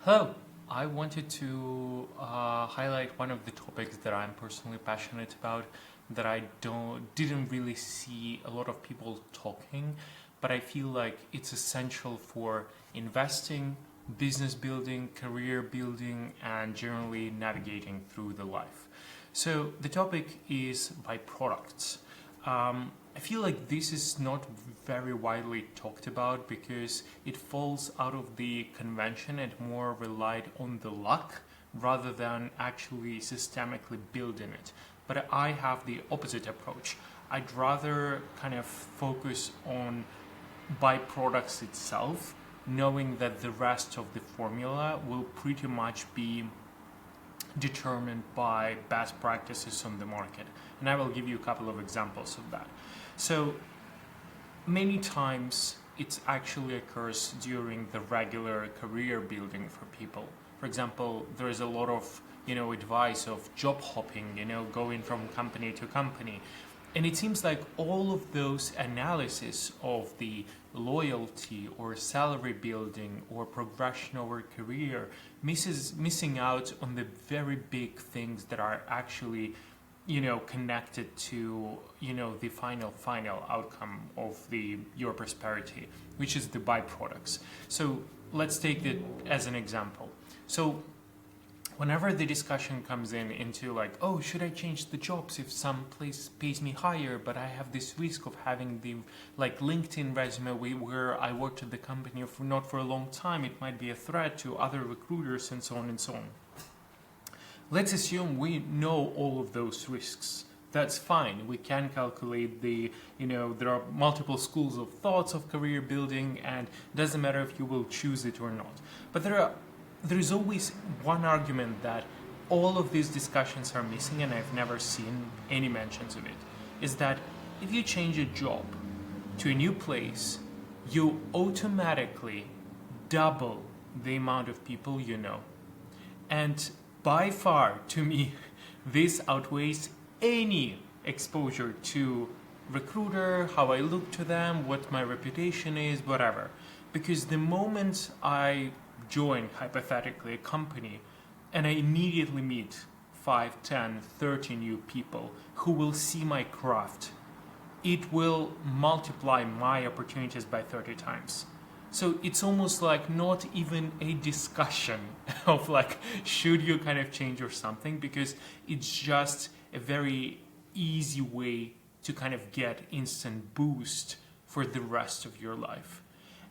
Hello. I wanted to highlight one of the topics that I'm personally passionate about that I didn't really see a lot of people talking, but I feel like it's essential for investing, business building, career building, and generally navigating through the life. So the topic is byproducts. I feel like this is not very widely talked about because it falls out of the convention and more relied on the luck rather than actually systemically building it. But I have the opposite approach. I'd rather kind of focus on byproducts itself, knowing that the rest of the formula will pretty much be determined by best practices on the market. And I will give you a couple of examples of that. So many times it actually occurs during the regular career building for people. For example, there is a lot of advice of job hopping, going from company to company. And it seems like all of those analysis of the loyalty or salary building or progression over career missing out on the very big things that are actually connected to the final outcome of your prosperity, which is the byproducts. So let's take it as an example. So whenever the discussion comes into like, oh, should I change the jobs if some place pays me higher, but I have this risk of having the LinkedIn resume where I worked at the company not for a long time, it might be a threat to other recruiters and so on and so on. Let's assume we know all of those risks. That's fine. We can calculate there are multiple schools of thoughts of career building, and it doesn't matter if you will choose it or not. But there is always one argument that all of these discussions are missing, and I've never seen any mentions of it, is that if you change a job to a new place, you automatically double the amount of people you know. And by far, to me, this outweighs any exposure to recruiter, how I look to them, what my reputation is, whatever. Because the moment I join, hypothetically, a company, and I immediately meet 5, 10, 30 new people who will see my craft, it will multiply my opportunities by 30 times. So it's almost like not even a discussion of should you kind of change or something, because it's just a very easy way to kind of get instant boost for the rest of your life.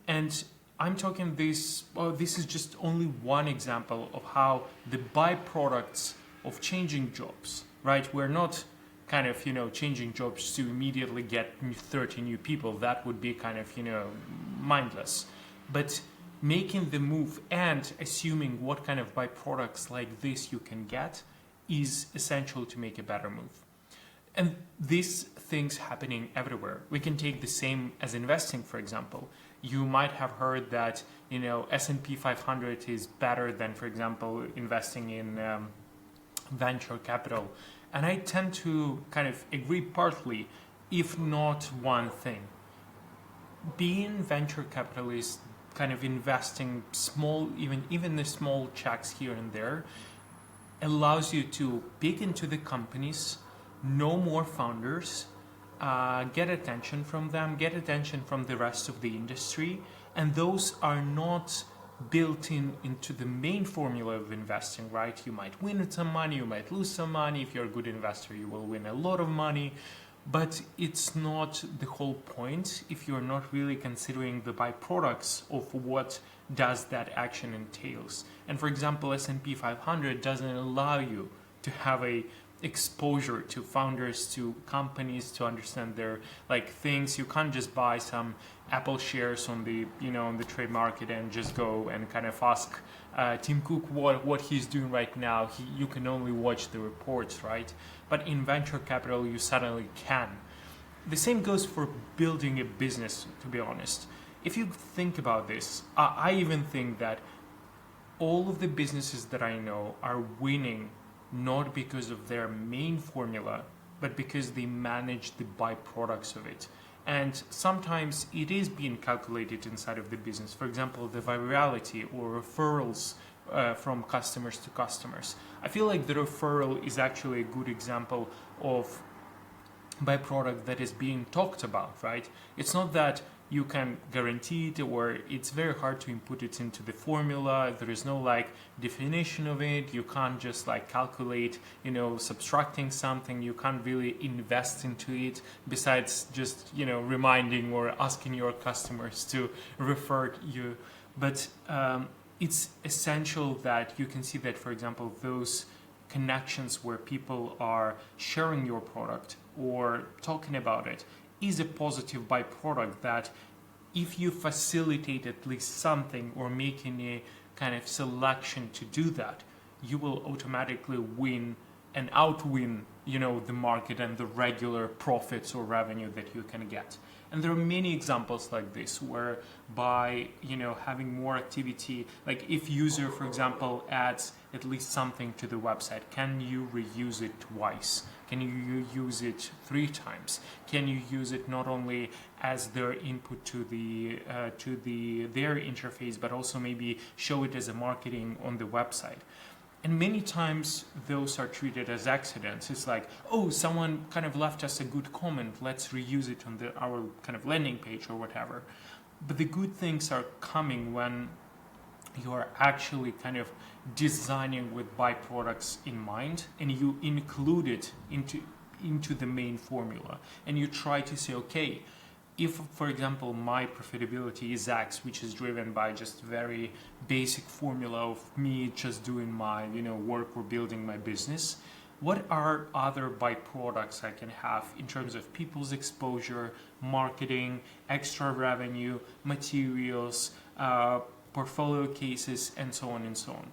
And I'm talking this is just only one example of how the byproducts of changing jobs, right? We're not kind of, changing jobs to immediately get 30 new people. That would be kind of, mindless. But making the move and assuming what kind of byproducts like this you can get is essential to make a better move. And these things happening everywhere. We can take the same as investing, for example. You might have heard that, S&P 500 is better than, for example, investing in venture capital. And I tend to kind of agree partly, if not one thing. Being venture capitalist, kind of investing small, even the small checks here and there, allows you to peek into the companies, know more founders, get attention from them, get attention from the rest of the industry, and those are not built into the main formula of investing, right? You might win some money, you might lose some money. If you're a good investor, you will win a lot of money, but it's not the whole point if you're not really considering the byproducts of what does that action entails. And for example, S&P 500 doesn't allow you to have a exposure to founders, to companies, to understand their things. You can't just buy some Apple shares on the on the trade market and just go and kind of ask Tim Cook what he's doing right now. You can only watch the reports, right? But in venture capital, you suddenly can. The same goes for building a business, to be honest. If you think about this, I even think that all of the businesses that I know are winning not because of their main formula, but because they manage the byproducts of it. And sometimes it is being calculated inside of the business. For example, the virality or referrals from customers to customers. I feel like the referral is actually a good example of byproduct that is being talked about, right? It's not that you can guarantee it, or it's very hard to input it into the formula. There is no like definition of it. You can't just like calculate, subtracting something. You can't really invest into it besides just, reminding or asking your customers to refer you. But it's essential that you can see that, for example, those connections where people are sharing your product or talking about it is a positive byproduct, that if you facilitate at least something or making a kind of selection to do that, you will automatically win and outwin, the market and the regular profits or revenue that you can get. And there are many examples like this where by, having more activity, like if user, for example, adds at least something to the website, can you reuse it twice? Can you use it 3 times? Can you use it not only as their input to their interface, but also maybe show it as a marketing on the website? And many times those are treated as accidents. It's like, oh, someone kind of left us a good comment, let's reuse it on our kind of landing page or whatever. But the good things are coming when you are actually kind of designing with byproducts in mind, and you include it into the main formula. And you try to say, okay, if, for example, my profitability is X, which is driven by just very basic formula of me just doing my, work or building my business, what are other byproducts I can have in terms of people's exposure, marketing, extra revenue, materials, portfolio cases, and so on and so on.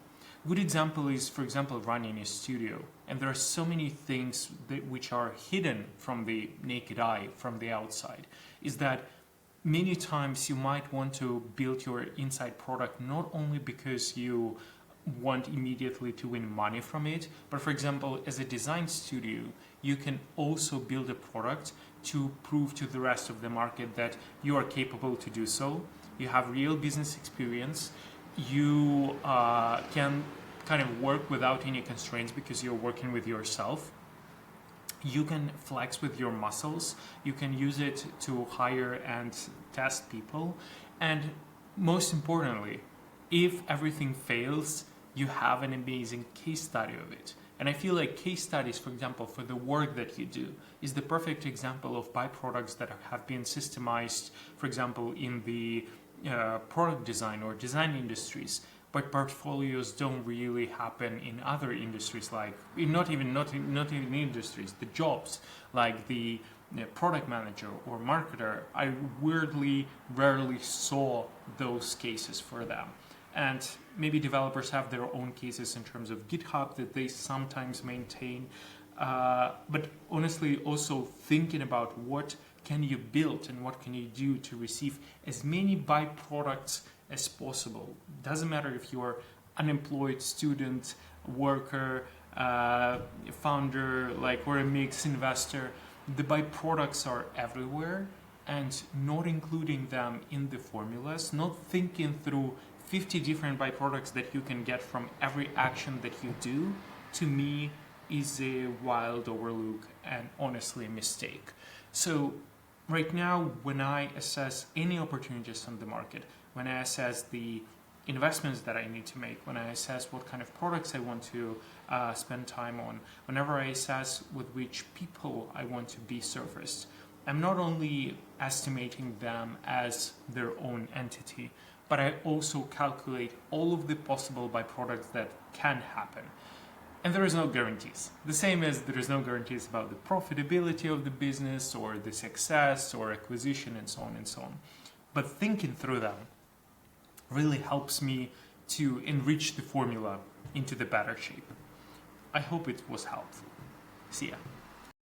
Good example is, for example, running a studio. And there are so many things which are hidden from the naked eye, from the outside, is that many times you might want to build your inside product not only because you want immediately to win money from it, but for example, as a design studio, you can also build a product to prove to the rest of the market that you are capable to do so. You have real business experience. You can kind of work without any constraints because you're working with yourself. You can flex with your muscles. You can use it to hire and test people. And most importantly, if everything fails, you have an amazing case study of it. And I feel like case studies, for example, for the work that you do, is the perfect example of byproducts that have been systemized, for example, in the product design or design industries, but portfolios don't really happen in other industries, like not even industries, the jobs, like the product manager or marketer. I rarely saw those cases for them. And maybe developers have their own cases in terms of GitHub that they sometimes maintain. But honestly, also thinking about what can you build and what can you do to receive as many byproducts as possible. Doesn't matter if you're unemployed, student, worker, founder, or a mixed investor. The byproducts are everywhere, and not including them in the formulas, not thinking through 50 different byproducts that you can get from every action that you do, to me is a wild overlook and honestly a mistake. So right now, when I assess any opportunities on the market, when I assess the investments that I need to make, when I assess what kind of products I want to spend time on, whenever I assess with which people I want to be surfaced, I'm not only estimating them as their own entity, but I also calculate all of the possible byproducts that can happen. And there is no guarantees. The same as there is no guarantees about the profitability of the business or the success or acquisition and so on and so on. But thinking through them really helps me to enrich the formula into the better shape. I hope it was helpful. See ya.